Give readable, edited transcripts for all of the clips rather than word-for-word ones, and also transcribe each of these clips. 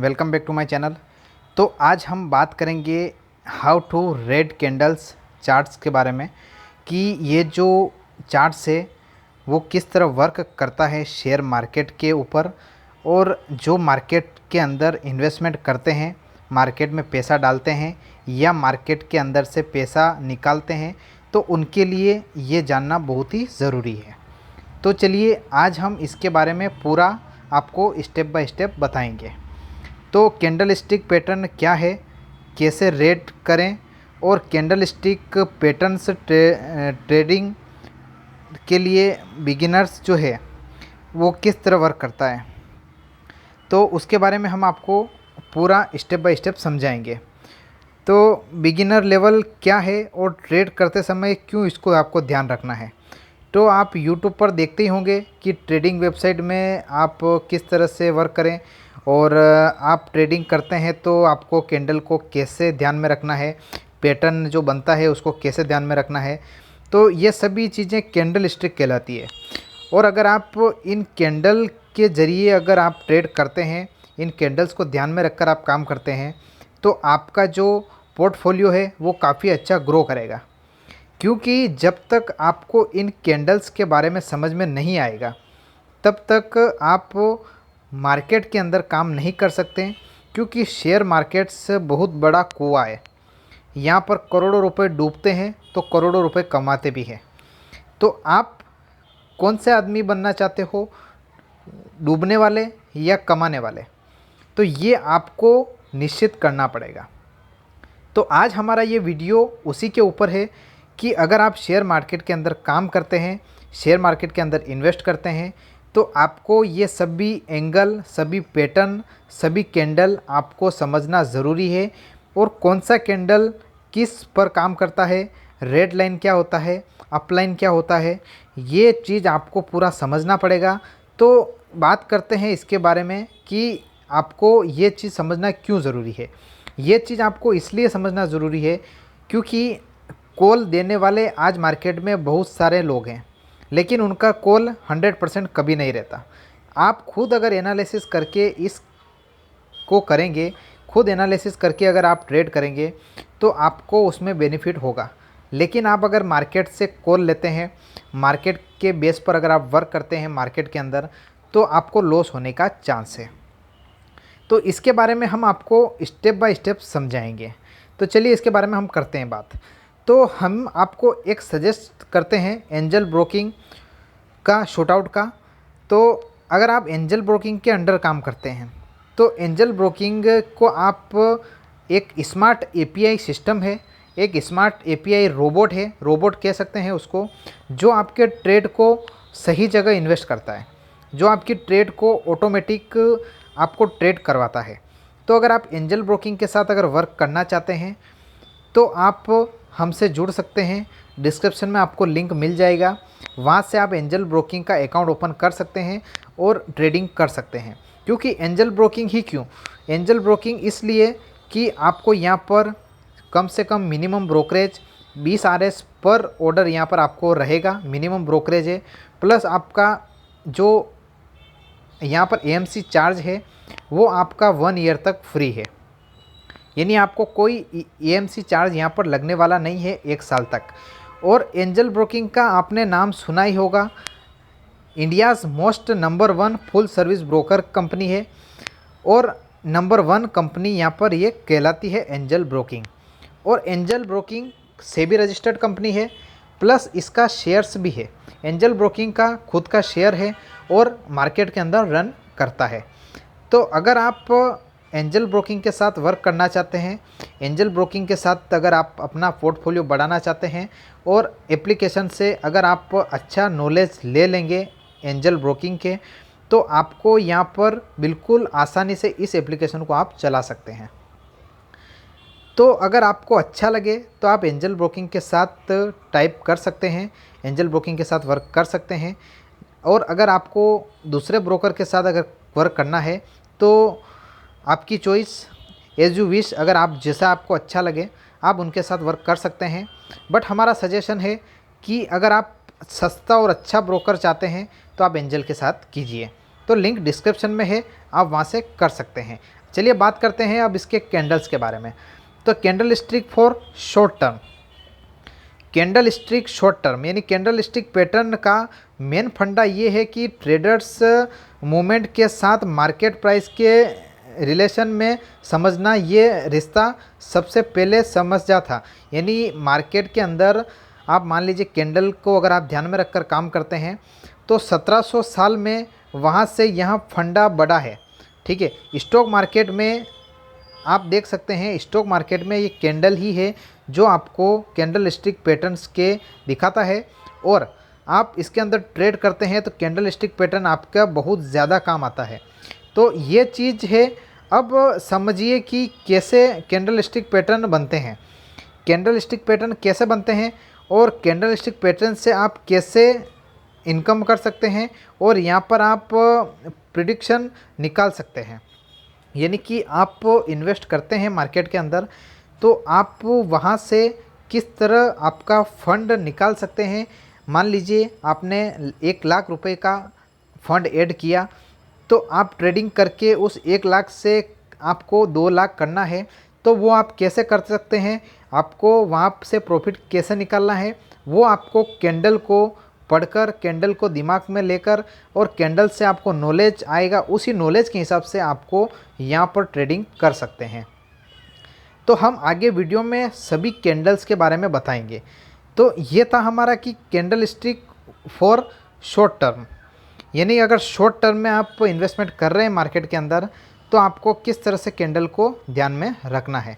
Welcome back to my channel. तो आज हम बात करेंगे how to read candles charts के बारे में कि ये जो चार्ट्स है वो किस तरह वर्क करता है शेयर मार्केट के ऊपर, और जो मार्केट के अंदर इन्वेस्टमेंट करते हैं, मार्केट में पैसा डालते हैं या मार्केट के अंदर से पैसा निकालते हैं, तो उनके लिए ये जानना बहुत ही ज़रूरी है। तो चलिए आज हम इसके बारे में पूरा आपको स्टेप बाय स्टेप बताएंगे। तो कैंडल स्टिक पैटर्न क्या है, कैसे रेड करें, और कैंडल स्टिक पैटर्न्स ट्रेडिंग के लिए बिगिनर्स जो है वो किस तरह वर्क करता है, तो उसके बारे में हम आपको पूरा स्टेप बाय स्टेप समझाएंगे। तो बिगिनर लेवल क्या है और ट्रेड करते समय क्यों इसको आपको ध्यान रखना है। तो आप YouTube पर देखते ही होंगे कि ट्रेडिंग वेबसाइट में आप किस तरह से वर्क करें, और आप ट्रेडिंग करते हैं तो आपको कैंडल को कैसे ध्यान में रखना है, पैटर्न जो बनता है उसको कैसे ध्यान में रखना है। तो ये सभी चीज़ें कैंडल स्टिक कहलाती है। और अगर आप इन कैंडल के ज़रिए अगर आप ट्रेड करते हैं, इन कैंडल्स को ध्यान में रखकर आप काम करते हैं, तो आपका जो पोर्टफोलियो है वो काफ़ी अच्छा ग्रो करेगा। क्योंकि जब तक आपको इन कैंडल्स के बारे में समझ में नहीं आएगा तब तक आप मार्केट के अंदर काम नहीं कर सकते, क्योंकि शेयर मार्केट्स बहुत बड़ा कुआं है। यहाँ पर करोड़ों रुपए डूबते हैं तो करोड़ों रुपए कमाते भी हैं। तो आप कौन से आदमी बनना चाहते हो, डूबने वाले या कमाने वाले, तो ये आपको निश्चित करना पड़ेगा। तो आज हमारा ये वीडियो उसी के ऊपर है कि अगर आप शेयर मार्केट के अंदर काम करते हैं, शेयर मार्केट के अंदर इन्वेस्ट करते हैं, तो आपको ये सभी एंगल, सभी पैटर्न, सभी कैंडल आपको समझना ज़रूरी है। और कौन सा कैंडल किस पर काम करता है, रेड लाइन क्या होता है, अपलाइन क्या होता है, ये चीज़ आपको पूरा समझना पड़ेगा। तो बात करते हैं इसके बारे में कि आपको ये चीज़ समझना क्यों ज़रूरी है। ये चीज़ आपको इसलिए समझना ज़रूरी है क्योंकि कॉल देने वाले आज मार्केट में बहुत सारे लोग हैं, लेकिन उनका कॉल 100% कभी नहीं रहता। आप खुद अगर एनालिसिस करके इसको करेंगे, खुद एनालिसिस करके अगर आप ट्रेड करेंगे तो आपको उसमें बेनिफिट होगा। लेकिन आप अगर मार्केट से कॉल लेते हैं, मार्केट के बेस पर अगर आप वर्क करते हैं मार्केट के अंदर, तो आपको लॉस होने का चांस है। तो इसके बारे में हम आपको स्टेप बाय स्टेप समझाएंगे। तो चलिए इसके बारे में हम करते हैं बात। तो हम आपको एक सजेस्ट करते हैं एंजल ब्रोकिंग का, शूट आउट का। तो अगर आप एंजल ब्रोकिंग के अंडर काम करते हैं तो एंजल ब्रोकिंग को आप एक स्मार्ट एपीआई सिस्टम है, एक स्मार्ट एपीआई रोबोट है, रोबोट कह सकते हैं उसको, जो आपके ट्रेड को सही जगह इन्वेस्ट करता है, जो आपकी ट्रेड को ऑटोमेटिक आपको ट्रेड करवाता है। तो अगर आप एंजल ब्रोकिंग के साथ अगर वर्क करना चाहते हैं तो आप हमसे जुड़ सकते हैं। डिस्क्रिप्शन में आपको लिंक मिल जाएगा, वहाँ से आप एंजल ब्रोकिंग का अकाउंट ओपन कर सकते हैं और ट्रेडिंग कर सकते हैं। क्योंकि एंजल ब्रोकिंग ही क्यों, एंजल ब्रोकिंग इसलिए कि आपको यहाँ पर कम से कम मिनिमम ब्रोकरेज 20 RS पर ऑर्डर यहाँ पर आपको रहेगा, मिनिमम ब्रोकरेज है। प्लस आपका जो यहाँ पर AMC चार्ज है वो आपका 1 ईयर तक फ्री है, यानी आपको कोई AMC चार्ज यहाँ पर लगने वाला नहीं है 1 साल तक। और एंजल ब्रोकिंग का आपने नाम सुना ही होगा, India's most number 1 full service broker company है, और नंबर 1 कंपनी यहाँ पर ये कहलाती है एंजल ब्रोकिंग। और angel broking SEBI registered company है, प्लस इसका शेयर्स भी है। एंजल ब्रोकिंग का खुद का शेयर है और मार्केट के अंदर रन करता है। तो अगर आप एंजल ब्रोकिंग के साथ वर्क करना चाहते हैं, एंजल ब्रोकिंग के साथ अगर आप अपना पोर्टफोलियो बढ़ाना चाहते हैं, और एप्लीकेशन से अगर आप अच्छा नॉलेज ले लेंगे एंजल ब्रोकिंग के, तो आपको यहाँ पर बिल्कुल आसानी से इस एप्लीकेशन को आप चला सकते हैं। तो अगर आपको अच्छा लगे तो आप एंजल ब्रोकिंग के साथ टाइप कर सकते हैं, एंजल ब्रोकिंग के साथ वर्क कर सकते हैं। और अगर आपको दूसरे ब्रोकर के साथ अगर वर्क करना है तो आपकी चॉइस, एज यू विश, अगर आप जैसा आपको अच्छा लगे आप उनके साथ वर्क कर सकते हैं। बट हमारा सजेशन है कि अगर आप सस्ता और अच्छा ब्रोकर चाहते हैं तो आप एंजल के साथ कीजिए। तो लिंक डिस्क्रिप्शन में है, आप वहाँ से कर सकते हैं। चलिए बात करते हैं अब इसके कैंडल्स के बारे में। तो candle stick for short term, candle stick short term यानी कैंडल स्टिक पैटर्न का मेन फंडा ये है कि ट्रेडर्स मूवमेंट के साथ मार्केट प्राइस के रिलेशन में समझना, ये रिश्ता सबसे पहले समझ जा था। यानी मार्केट के अंदर आप मान लीजिए कैंडल को अगर आप ध्यान में रखकर काम करते हैं तो 1700 साल में वहाँ से यहाँ फंडा बढ़ा है। ठीक है, स्टॉक मार्केट में आप देख सकते हैं, स्टॉक मार्केट में ये कैंडल ही है जो आपको कैंडल स्टिक पैटर्न्स के दिखाता है, और आप इसके अंदर ट्रेड करते हैं तो कैंडल स्टिक पैटर्न आपका बहुत ज़्यादा काम आता है। तो ये चीज़ है। अब समझिए कि कैसे कैंडल स्टिक पैटर्न बनते हैं, कैंडल स्टिक पैटर्न कैसे बनते हैं और कैंडल स्टिक पैटर्न से आप कैसे इनकम कर सकते हैं और यहाँ पर आप प्रिडिक्शन निकाल सकते हैं। यानी कि आप इन्वेस्ट करते हैं मार्केट के अंदर तो आप वहाँ से किस तरह आपका फंड निकाल सकते हैं। मान लीजिए आपने 1 लाख रुपए का फंड ऐड किया, तो आप ट्रेडिंग करके उस 1 लाख से आपको 2 लाख करना है, तो वो आप कैसे कर सकते हैं, आपको वहाँ से प्रॉफिट कैसे निकालना है, वो आपको कैंडल को पढ़कर, कैंडल को दिमाग में लेकर और कैंडल से आपको नॉलेज आएगा, उसी नॉलेज के हिसाब से आपको यहाँ पर ट्रेडिंग कर सकते हैं। तो हम आगे वीडियो में सभी कैंडल्स के बारे में बताएंगे। तो ये था हमारा कि candle stick for short term, यानी अगर शॉर्ट टर्म में आप इन्वेस्टमेंट कर रहे हैं मार्केट के अंदर तो आपको किस तरह से कैंडल को ध्यान में रखना है।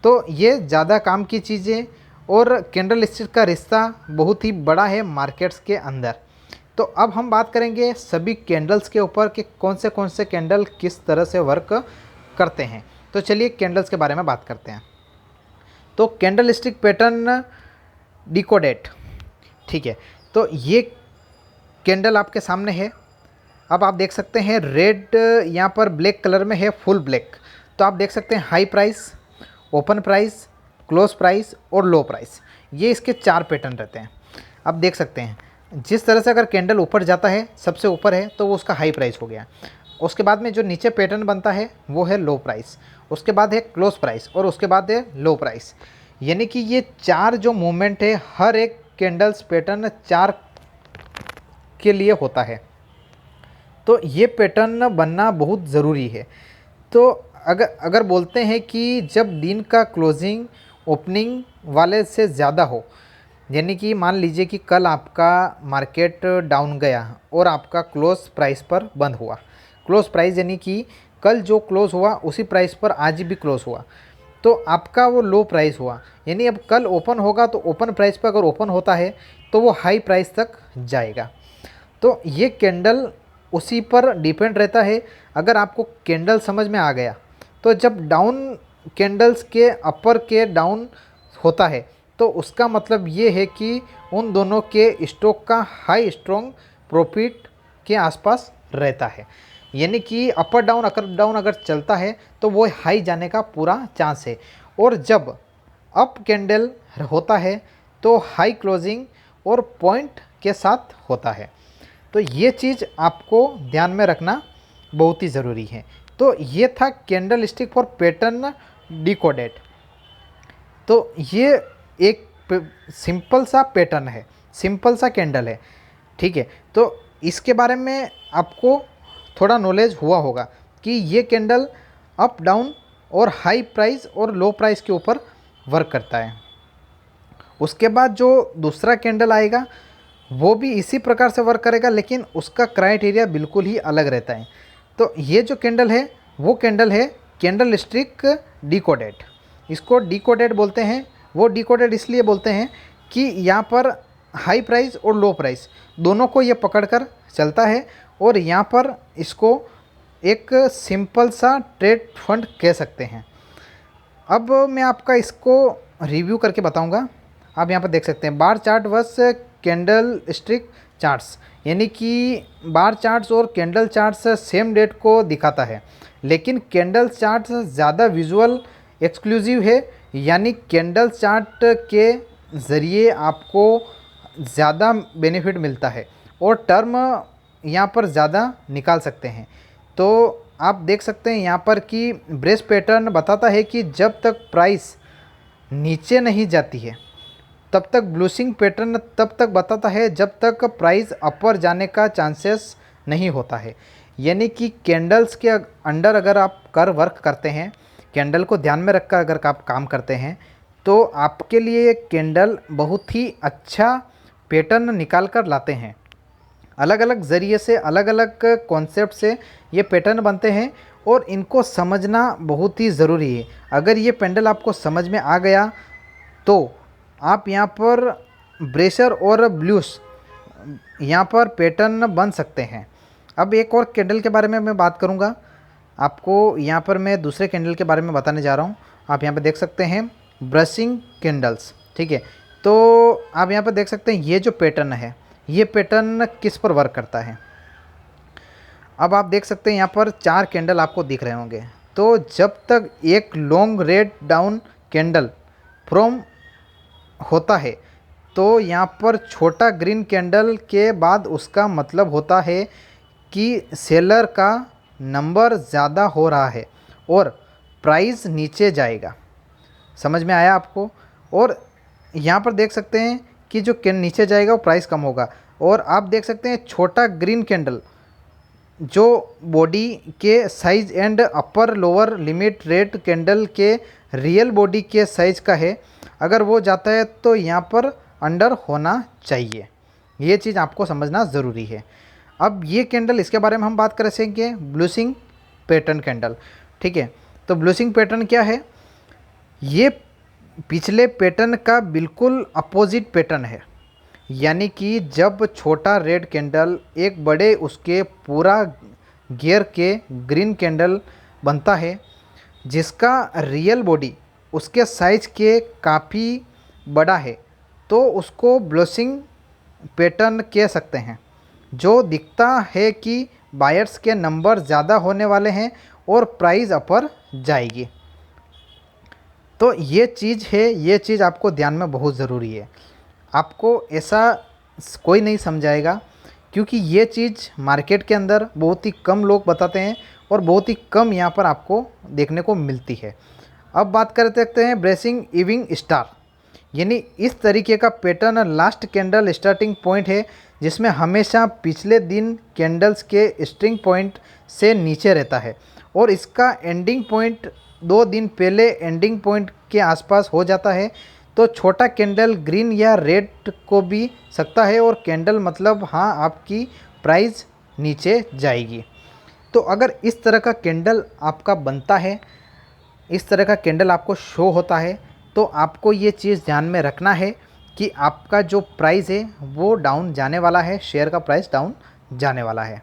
तो ये ज़्यादा काम की चीज़ें, और कैंडल स्टिक का रिश्ता बहुत ही बड़ा है मार्केट्स के अंदर। तो अब हम बात करेंगे सभी कैंडल्स के ऊपर कि कौन से कैंडल किस तरह से वर्क करते हैं। तो चलिए कैंडल्स के बारे में बात करते हैं। तो कैंडल स्टिक पैटर्न डिकोडेड, ठीक है, तो ये कैंडल आपके सामने है। अब आप देख सकते हैं रेड यहाँ पर ब्लैक कलर में है, फुल ब्लैक। तो आप देख सकते हैं high price, open price, close price और लो प्राइस, ये इसके 4 पैटर्न रहते हैं। आप देख सकते हैं जिस तरह से अगर कैंडल ऊपर जाता है, सबसे ऊपर है, तो वो उसका हाई प्राइस हो गया। उसके बाद में जो नीचे पैटर्न बनता है वो है लो प्राइस, उसके बाद है क्लोज प्राइस और उसके बाद है लो प्राइस। यानी कि ये 4 जो मूवमेंट है, हर एक कैंडल्स पैटर्न 4 के लिए होता है। तो ये पैटर्न बनना बहुत ज़रूरी है। तो अगर बोलते हैं कि जब दिन का क्लोजिंग ओपनिंग वाले से ज़्यादा हो, यानी कि मान लीजिए कि कल आपका मार्केट डाउन गया और आपका क्लोज प्राइस पर बंद हुआ, क्लोज प्राइस यानी कि कल जो क्लोज हुआ उसी प्राइस पर आज भी क्लोज हुआ, तो आपका वो लो प्राइस हुआ। यानी अब कल ओपन होगा तो ओपन प्राइस पर अगर ओपन होता है तो वो हाई प्राइस तक जाएगा। तो ये कैंडल उसी पर डिपेंड रहता है। अगर आपको कैंडल समझ में आ गया तो जब डाउन कैंडल्स के अपर के डाउन होता है तो उसका मतलब ये है कि उन दोनों के स्टॉक का हाई स्ट्रॉन्ग प्रॉफिट के आसपास रहता है। यानी कि अपर डाउन अगर चलता है तो वो हाई जाने का पूरा चांस है। और जब अप कैंडल होता है तो हाई क्लोजिंग और पॉइंट के साथ होता है। तो ये चीज़ आपको ध्यान में रखना बहुत ही ज़रूरी है। तो ये था candle stick for pattern decoded. तो ये एक सिंपल सा पैटर्न है, सिंपल सा कैंडल है, ठीक है। तो इसके बारे में आपको थोड़ा नॉलेज हुआ होगा कि ये कैंडल अप डाउन और हाई प्राइस और लो प्राइस के ऊपर वर्क करता है। उसके बाद जो दूसरा कैंडल आएगा वो भी इसी प्रकार से वर्क करेगा, लेकिन उसका क्राइटेरिया बिल्कुल ही अलग रहता है। तो ये जो कैंडल है वो कैंडल है कैंडल स्टिक डिकोडेड। इसको डिकोडेड बोलते हैं। वो डिकोडेड इसलिए बोलते हैं कि यहाँ पर हाई प्राइस और लो प्राइस दोनों को ये पकड़कर चलता है, और यहाँ पर इसको एक सिंपल सा ट्रेड फंड कह सकते हैं। अब मैं आपका इसको रिव्यू करके बताऊंगा। आप यहाँ पर देख सकते हैं bar chart versus candle stick charts, यानी कि बार चार्ट्स और कैंडल चार्ट्स सेम डेट को दिखाता है, लेकिन कैंडल चार्ट्स ज़्यादा विजुअल एक्सक्लूसिव है। यानी कैंडल चार्ट के ज़रिए आपको ज़्यादा बेनिफिट मिलता है और टर्म यहाँ पर ज़्यादा निकाल सकते हैं। तो आप देख सकते हैं यहाँ पर कि ब्रेस पैटर्न बताता है कि जब तक प्राइस नीचे नहीं जाती है तब तक ब्लूसिंग पैटर्न तब तक बताता है जब तक प्राइस अपर जाने का चांसेस नहीं होता है। यानी कि कैंडल्स के अंडर अगर आप वर्क करते हैं, कैंडल को ध्यान में रखकर अगर आप काम करते हैं तो आपके लिए कैंडल बहुत ही अच्छा पैटर्न निकाल कर लाते हैं। अलग अलग ज़रिए से, अलग अलग कॉन्सेप्ट से ये पैटर्न बनते हैं और इनको समझना बहुत ही ज़रूरी है। अगर ये पैंडल आपको समझ में आ गया तो आप यहाँ पर ब्रेशर और ब्लूस यहाँ पर पैटर्न बन सकते हैं। अब एक और कैंडल के बारे में मैं बात करूँगा आपको। यहाँ पर मैं दूसरे कैंडल के बारे में बताने जा रहा हूँ। आप यहाँ पर देख सकते हैं ब्रशिंग कैंडल्स, ठीक है। तो आप यहाँ पर देख सकते हैं ये जो पैटर्न है, ये पैटर्न किस पर वर्क करता है। अब आप देख सकते हैं यहाँ पर 4 कैंडल आपको दिख रहे होंगे। तो जब तक एक long red down candle from होता है तो यहाँ पर छोटा ग्रीन कैंडल के बाद उसका मतलब होता है कि सेलर का नंबर ज़्यादा हो रहा है और प्राइस नीचे जाएगा। समझ में आया आपको। और यहाँ पर देख सकते हैं कि जो नीचे जाएगा वो प्राइस कम होगा। और आप देख सकते हैं छोटा ग्रीन कैंडल जो बॉडी के size and upper lower limit red candle के रियल बॉडी के साइज का है, अगर वो जाता है तो यहाँ पर अंडर होना चाहिए। ये चीज़ आपको समझना ज़रूरी है। अब ये कैंडल, इसके बारे में हम बात कर सकेंगे ब्लूसिंग पैटर्न कैंडल, ठीक है। तो ब्लूसिंग पैटर्न क्या है? ये पिछले पैटर्न का बिल्कुल अपोजिट पैटर्न है। यानी कि जब छोटा रेड कैंडल एक बड़े उसके पूरा गियर के ग्रीन कैंडल बनता है जिसका रियल बॉडी उसके साइज के काफ़ी बड़ा है, तो उसको ब्लूसिंग पैटर्न कह सकते हैं। जो दिखता है कि बायर्स के नंबर ज़्यादा होने वाले हैं और प्राइस अपर जाएगी। तो ये चीज़ है, ये चीज़ आपको ध्यान में बहुत ज़रूरी है। आपको ऐसा कोई नहीं समझाएगा क्योंकि ये चीज़ मार्केट के अंदर बहुत ही कम लोग बताते हैं और बहुत ही कम यहाँ पर आपको देखने को मिलती है। अब बात कर सकते हैं ब्रेसिंग इविंग स्टार, यानी इस तरीके का pattern last candle starting point है जिसमें हमेशा पिछले दिन कैंडल्स के स्ट्रिंग पॉइंट से नीचे रहता है और इसका एंडिंग पॉइंट 2 दिन पहले एंडिंग पॉइंट के आसपास हो जाता है। तो छोटा कैंडल ग्रीन या रेड को भी सकता है और कैंडल मतलब हाँ आपकी प्राइस नीचे जाएगी। तो अगर इस तरह का कैंडल आपका बनता है, इस तरह का कैंडल आपको शो होता है, तो आपको ये चीज़ ध्यान में रखना है कि आपका जो प्राइस है वो डाउन जाने वाला है, शेयर का प्राइस डाउन जाने वाला है।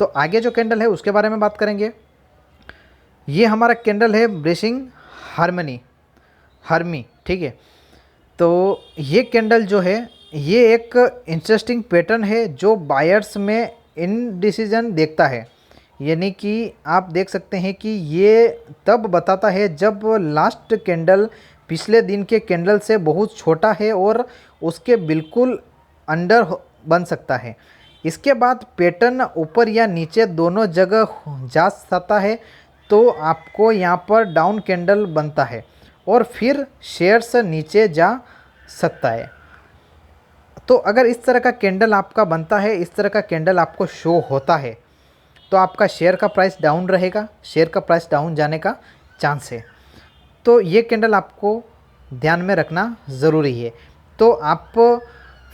तो आगे जो कैंडल है उसके बारे में बात करेंगे। ये हमारा कैंडल है ब्रेसिंग हर्मी, ठीक है। तो ये कैंडल जो है ये एक इंटरेस्टिंग पैटर्न है जो बायर्स में इनडिसीजन देखता है। यानी कि आप देख सकते हैं कि ये तब बताता है जब लास्ट कैंडल पिछले दिन के कैंडल से बहुत छोटा है और उसके बिल्कुल अंडर बन सकता है। इसके बाद पैटर्न ऊपर या नीचे दोनों जगह जा सकता है, तो आपको यहाँ पर डाउन कैंडल बनता है और फिर शेयर्स नीचे जा सकता है। तो अगर इस तरह का कैंडल आपका बनता है, इस तरह का कैंडल आपको शो होता है, तो आपका शेयर का प्राइस डाउन रहेगा, शेयर का प्राइस डाउन जाने का चांस है। तो ये कैंडल आपको ध्यान में रखना ज़रूरी है। तो आप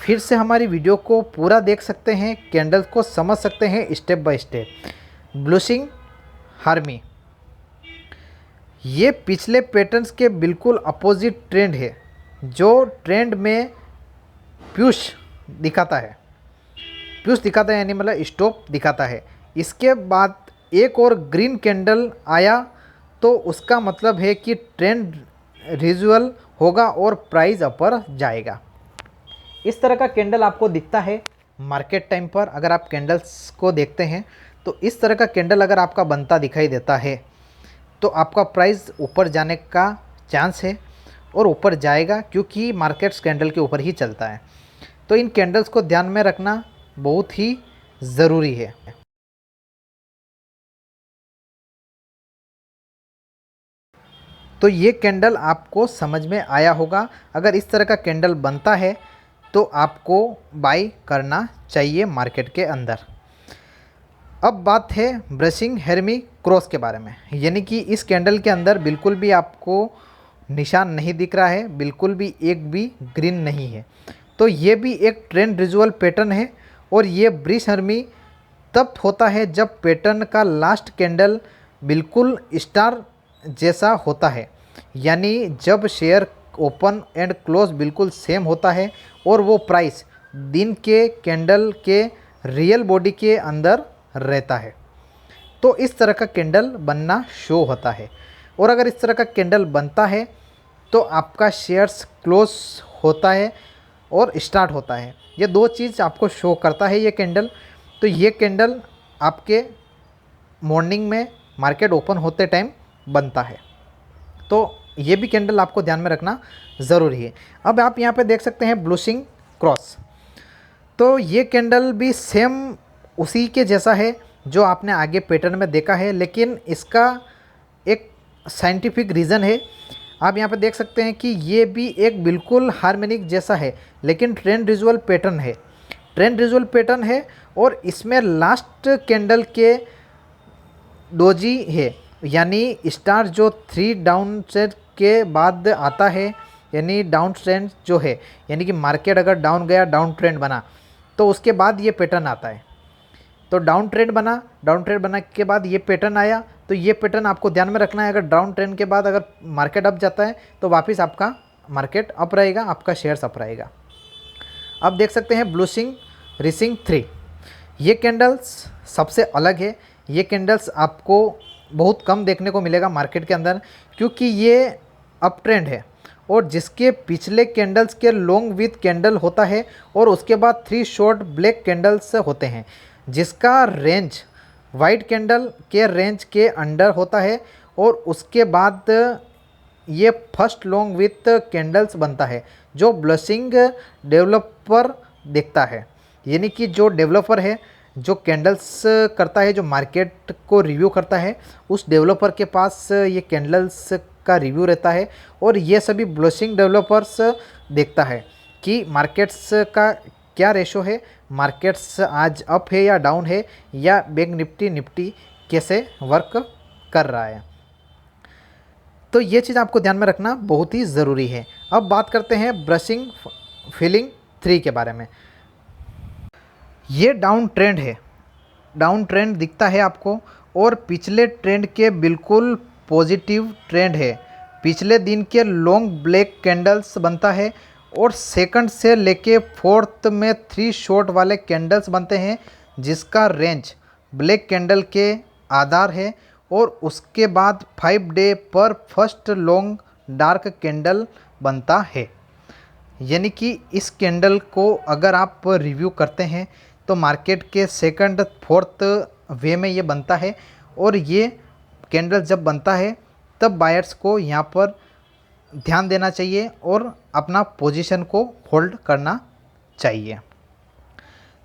फिर से हमारी वीडियो को पूरा देख सकते हैं, कैंडल को समझ सकते हैं स्टेप बाय स्टेप। ब्लूसिंग हर्मी ये पिछले पैटर्न्स के बिल्कुल अपोजिट ट्रेंड है। जो ट्रेंड में पुश दिखाता है, यानी मतलब स्टॉप दिखाता है, इसके बाद एक और ग्रीन कैंडल आया तो उसका मतलब है कि ट्रेंड रिजुअल होगा और प्राइस अपर जाएगा। इस तरह का कैंडल आपको दिखता है मार्केट टाइम पर। अगर आप कैंडल्स को देखते हैं तो इस तरह का कैंडल अगर आपका बनता दिखाई देता है तो आपका प्राइस ऊपर जाने का चांस है और ऊपर जाएगा, क्योंकि मार्केट्स कैंडल के ऊपर ही चलता है। तो इन कैंडल्स को ध्यान में रखना बहुत ही ज़रूरी है। तो ये कैंडल आपको समझ में आया होगा। अगर इस तरह का कैंडल बनता है तो आपको बाई करना चाहिए मार्केट के अंदर। अब बात है ब्रशिंग हेरमी क्रॉस के बारे में, यानी कि इस कैंडल के अंदर बिल्कुल भी आपको निशान नहीं दिख रहा है, बिल्कुल भी एक भी ग्रीन नहीं है। तो ये भी एक ट्रेंड विजुअल पैटर्न है और ये ब्रिश हेरमी तब होता है जब पैटर्न का लास्ट कैंडल बिल्कुल स्टार जैसा होता है, यानी जब शेयर ओपन एंड क्लोज बिल्कुल सेम होता है और वो प्राइस दिन के कैंडल के रियल बॉडी के अंदर रहता है। तो इस तरह का कैंडल बनना शो होता है। और अगर इस तरह का कैंडल बनता है तो आपका शेयर्स क्लोज होता है और स्टार्ट होता है। ये दो चीज़ आपको शो करता है ये कैंडल। तो ये कैंडल आपके मॉर्निंग में मार्केट ओपन होते टाइम बनता है। तो ये भी कैंडल आपको ध्यान में रखना ज़रूरी है। अब आप यहाँ पे देख सकते हैं ब्लूशिंग क्रॉस। तो ये कैंडल भी सेम उसी के जैसा है जो आपने आगे पैटर्न में देखा है, लेकिन इसका एक साइंटिफिक रीज़न है। आप यहाँ पे देख सकते हैं कि ये भी एक बिल्कुल हार्मोनिक जैसा है, लेकिन ट्रेंड विजुअल पैटर्न है। ट्रेंड विजुअल पैटर्न है और इसमें लास्ट कैंडल के डोजी है, यानी स्टार जो 3 डाउन ट्रेंड के बाद आता है, यानी डाउन ट्रेंड जो है, यानी कि मार्केट अगर डाउन गया, डाउन ट्रेंड बना, तो उसके बाद ये पैटर्न आता है। तो डाउन ट्रेंड बना, डाउन ट्रेंड बना के बाद ये पैटर्न आया। तो ये पैटर्न आपको ध्यान में रखना है। अगर डाउन ट्रेंड के बाद अगर मार्केट अप जाता है तो वापस आपका मार्केट अप रहेगा, आपका शेयर्स अप रहेगा। अब देख सकते हैं ब्लूशिंग रिसिंग 3। ये कैंडल्स सबसे अलग है। ये कैंडल्स आपको बहुत कम देखने को मिलेगा मार्केट के अंदर, क्योंकि ये अप ट्रेंड है और जिसके पिछले कैंडल्स के लॉन्ग विथ कैंडल होता है और उसके बाद 3 शॉर्ट ब्लैक कैंडल्स होते हैं, जिसका रेंज वाइट कैंडल के रेंज के अंडर होता है और उसके बाद ये फर्स्ट लॉन्ग विथ कैंडल्स बनता है जो ब्लशिंग डेवलपर देखता है। यानी कि जो डेवलपर है, जो कैंडल्स करता है, जो मार्केट को रिव्यू करता है, उस डेवलपर के पास ये कैंडल्स का रिव्यू रहता है और ये सभी ब्लशिंग डेवलपर्स देखता है कि मार्केट्स का क्या रेशो है, मार्केट्स आज अप है या डाउन है, या बैंक निफ्टी कैसे वर्क कर रहा है। तो ये चीज़ आपको ध्यान में रखना बहुत ही ज़रूरी है। अब बात करते हैं ब्रशिंग फीलिंग 3 के बारे में। ये डाउन ट्रेंड है, डाउन ट्रेंड दिखता है आपको और पिछले ट्रेंड के बिल्कुल पॉजिटिव ट्रेंड है। पिछले दिन के लॉन्ग ब्लैक कैंडल्स बनता है और सेकंड से लेके फोर्थ में 3 शॉर्ट वाले कैंडल्स बनते हैं, जिसका रेंज ब्लैक कैंडल के आधार है और उसके बाद 5 डे पर फर्स्ट लॉन्ग डार्क कैंडल बनता है। यानी कि इस कैंडल को अगर आप रिव्यू करते हैं तो मार्केट के सेकंड फोर्थ वे में ये बनता है और ये कैंडल जब बनता है तब बायर्स को यहाँ पर ध्यान देना चाहिए और अपना पोजीशन को होल्ड करना चाहिए।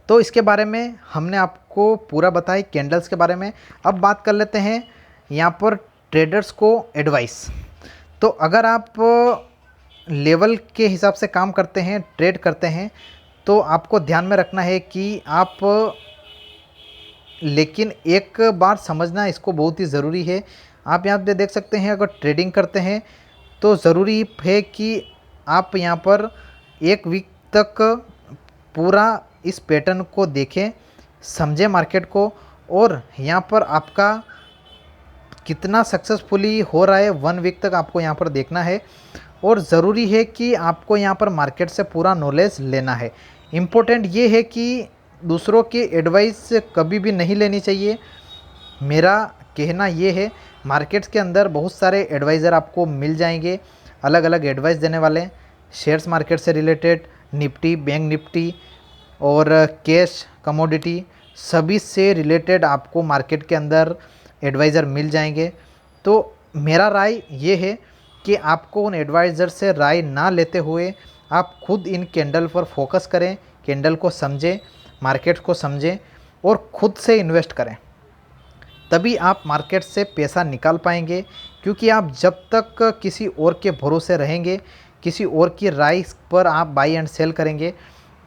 तो इसके बारे में हमने आपको पूरा बताया कैंडल्स के बारे में। अब बात कर लेते हैं यहाँ पर ट्रेडर्स को एडवाइस। तो अगर आप लेवल के हिसाब से काम करते हैं, ट्रेड करते हैं, तो आपको ध्यान में रखना है कि आप, लेकिन एक बार समझना इसको बहुत ही ज़रूरी है। आप यहाँ पे देख सकते हैं अगर ट्रेडिंग करते हैं तो ज़रूरी है कि आप यहाँ पर 1 वीक तक पूरा इस पैटर्न को देखें, समझें मार्केट को, और यहाँ पर आपका कितना सक्सेसफुली हो रहा है 1 वीक तक आपको यहाँ पर देखना है। और ज़रूरी है कि आपको यहाँ पर मार्केट से पूरा नॉलेज लेना है। इम्पोर्टेंट ये है कि दूसरों की एडवाइस कभी भी नहीं लेनी चाहिए। मेरा कहना ये है, मार्केट्स के अंदर बहुत सारे एडवाइज़र आपको मिल जाएंगे, अलग अलग एडवाइस देने वाले, शेयर्स मार्केट से रिलेटेड, निफ्टी, बैंक निफ्टी और कैश, कमोडिटी, सभी से रिलेटेड आपको मार्केट के अंदर एडवाइज़र मिल जाएंगे। तो मेरा राय ये है कि आपको उन एडवाइज़र से राय ना लेते हुए आप खुद इन कैंडल पर फोकस करें, कैंडल को समझें, मार्केट को समझें और ख़ुद से इन्वेस्ट करें। तभी आप मार्केट से पैसा निकाल पाएंगे। क्योंकि आप जब तक किसी और के भरोसे रहेंगे, किसी और की राय पर आप बाई एंड सेल करेंगे,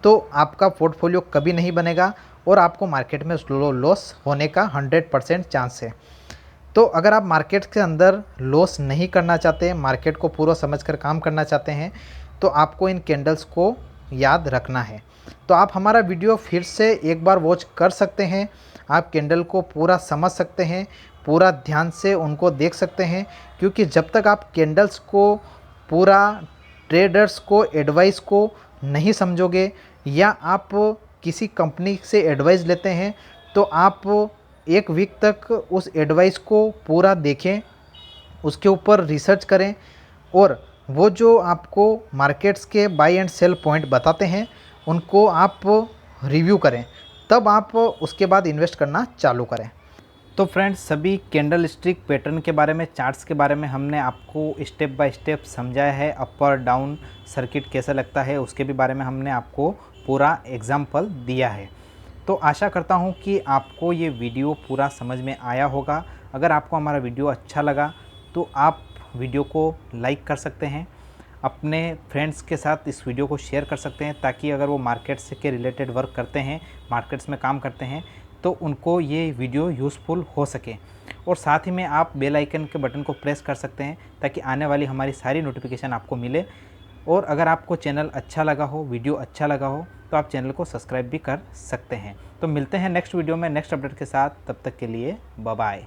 तो आपका पोर्टफोलियो कभी नहीं बनेगा और आपको मार्केट में लॉस होने का 100% चांस है। तो अगर आप मार्केट के अंदर लॉस नहीं करना चाहते, मार्केट को पूरा समझकर काम करना चाहते हैं, तो आपको इन कैंडल्स को याद रखना है। तो आप हमारा वीडियो फिर से एक बार वॉच कर सकते हैं, आप कैंडल को पूरा समझ सकते हैं, पूरा ध्यान से उनको देख सकते हैं। क्योंकि जब तक आप कैंडल्स को पूरा, ट्रेडर्स को, एडवाइस को नहीं समझोगे, या आप किसी कंपनी से एडवाइस लेते हैं, तो आप एक वीक तक उस एडवाइस को पूरा देखें, उसके ऊपर रिसर्च करें, और वो जो आपको मार्केट्स के बाई एंड सेल पॉइंट बताते हैं उनको आप रिव्यू करें, तब आप उसके बाद इन्वेस्ट करना चालू करें। तो फ्रेंड्स, सभी कैंडल स्टिक पैटर्न के बारे में, चार्ट्स के बारे में हमने आपको स्टेप बाय स्टेप समझाया है। अपर डाउन सर्किट कैसा लगता है उसके भी बारे में हमने आपको पूरा एग्जाम्पल दिया है। तो आशा करता हूँ कि आपको ये वीडियो पूरा समझ में आया होगा। अगर आपको हमारा वीडियो अच्छा लगा तो आप वीडियो को लाइक कर सकते हैं, अपने फ्रेंड्स के साथ इस वीडियो को शेयर कर सकते हैं, ताकि अगर वो मार्केट्स के रिलेटेड वर्क करते हैं, मार्केट्स में काम करते हैं, तो उनको ये वीडियो यूज़फुल हो सके। और साथ ही में आप बेल आइकन के बटन को प्रेस कर सकते हैं, ताकि आने वाली हमारी सारी नोटिफिकेशन आपको मिले। और अगर आपको चैनल अच्छा लगा हो, वीडियो अच्छा लगा हो, तो आप चैनल को सब्सक्राइब भी कर सकते हैं। तो मिलते हैं नेक्स्ट वीडियो में नेक्स्ट अपडेट के साथ, तब तक के लिए बाय बाय।